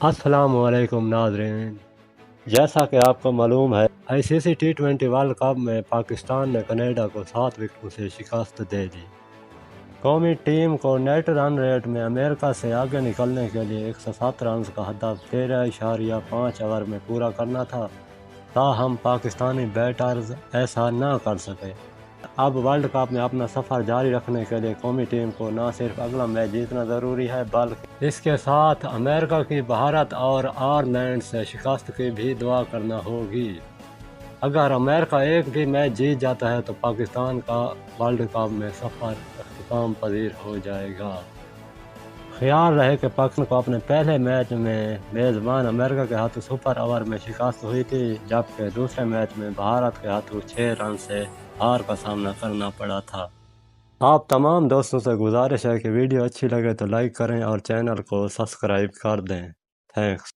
अस्सलाम वालेकुम नाज़रीन। जैसा कि आपको मालूम है, ICC T20 वर्ल्ड कप में पाकिस्तान ने कनाडा को 7 विकेटों से शिकस्त दे दी। कौमी टीम को नेट रन रेट में अमेरिका से आगे निकलने के लिए 107 रन का हदफ 13.5 ओवर में पूरा करना था, ताहम पाकिस्तानी बैटर्स ऐसा न कर सके। अब वर्ल्ड कप में अपना सफ़र जारी रखने के लिए कौमी टीम को न सिर्फ अगला मैच जीतना ज़रूरी है, बल्कि इसके साथ अमेरिका की भारत और आयरलैंड से शिकस्त की भी दुआ करना होगी। अगर अमेरिका एक भी मैच जीत जाता है तो पाकिस्तान का वर्ल्ड कप में सफ़र इख्तिताम पजीर हो जाएगा। ख्याल रहे कि पाकिस्तान को अपने पहले मैच में मेज़बान अमेरिका के हाथों सुपर ओवर में शिकस्त हुई थी, जबकि दूसरे मैच में भारत के हाथों 6 रन से हार का सामना करना पड़ा था। आप तमाम दोस्तों से गुजारिश है कि वीडियो अच्छी लगे तो लाइक करें और चैनल को सब्सक्राइब कर दें। थैंक्स।